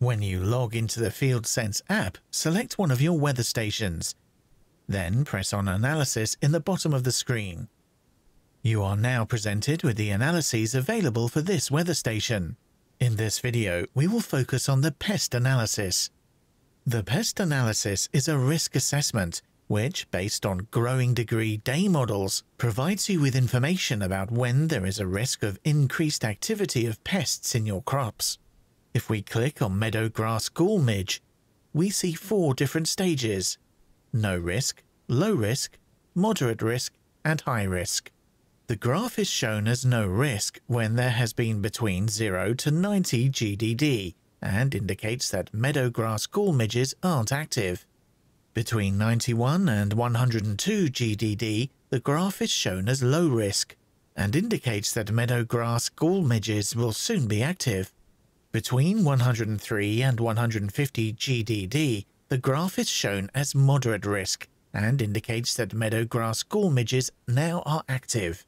When you log into the FieldSense app, select one of your weather stations. Then press on Analysis in the bottom of the screen. You are now presented with the analyses available for this weather station. In this video, we will focus on the Pest analysis. The Pest analysis is a risk assessment which, based on growing degree day models, provides you with information about when there is a risk of increased activity of pests in your crops. If we click on meadow grass gall midge, we see 4 different stages: no risk, low risk, moderate risk, and high risk. The graph is shown as no risk when there has been between 0 to 90 GDD and indicates that meadow grass gall midges aren't active. Between 91 and 102 GDD, the graph is shown as low risk and indicates that meadow grass gall midges will soon be active. Between 103 and 150 GDD, the graph is shown as moderate risk and indicates that meadow grass gall midges now are active.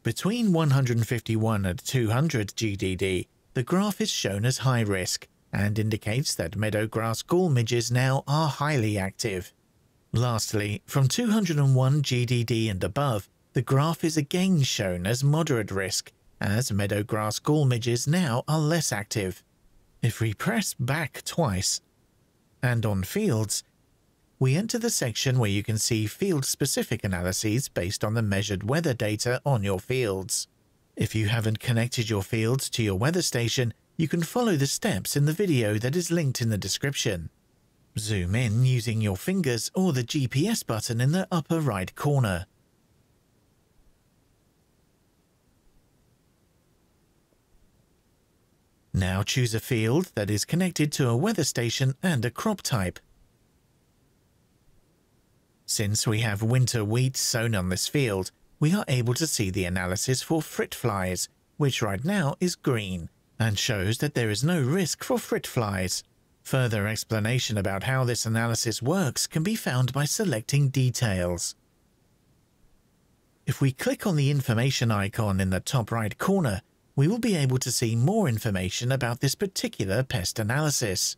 Between 151 and 200 GDD, the graph is shown as high risk and indicates that meadow grass gall midges now are highly active. Lastly, from 201 GDD and above, the graph is again shown as moderate risk, as meadow grass gall midges now are less active. If we press back twice, and on fields, we enter the section where you can see field-specific analyses based on the measured weather data on your fields. If you haven't connected your fields to your weather station, you can follow the steps in the video that is linked in the description. Zoom in using your fingers or the GPS button in the upper right corner. Now choose a field that is connected to a weather station and a crop type. Since we have winter wheat sown on this field, we are able to see the analysis for frit flies, which right now is green, and shows that there is no risk for frit flies. Further explanation about how this analysis works can be found by selecting Details. If we click on the information icon in the top right corner, we will be able to see more information about this particular pest analysis.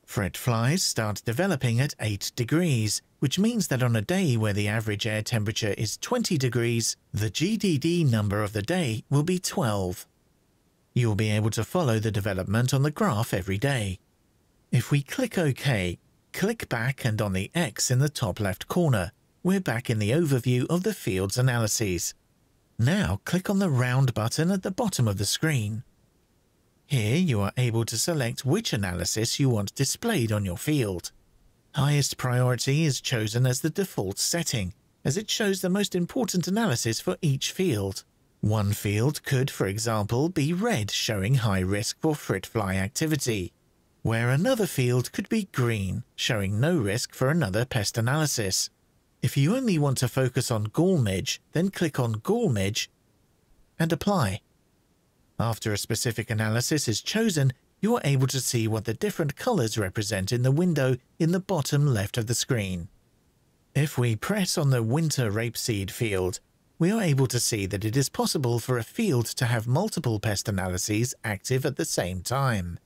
Frit flies start developing at 8 degrees, which means that on a day where the average air temperature is 20 degrees, the GDD number of the day will be 12. You will be able to follow the development on the graph every day. If we click OK, click back and on the X in the top left corner, we're back in the overview of the field's analyses. Now click on the round button at the bottom of the screen. Here you are able to select which analysis you want displayed on your field. Highest priority is chosen as the default setting, as it shows the most important analysis for each field. One field could, for example, be red, showing high risk for frit fly activity, where another field could be green, showing no risk for another pest analysis. If you only want to focus on gall midge, then click on Gall midge and apply. After a specific analysis is chosen, you are able to see what the different colors represent in the window in the bottom left of the screen. If we press on the winter rapeseed field, we are able to see that it is possible for a field to have multiple pest analyses active at the same time.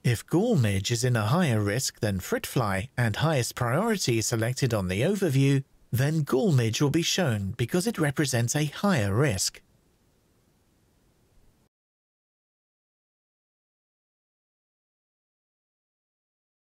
If gall midge is in a higher risk than frit fly and highest priority is selected on the overview, then gall midge will be shown because it represents a higher risk.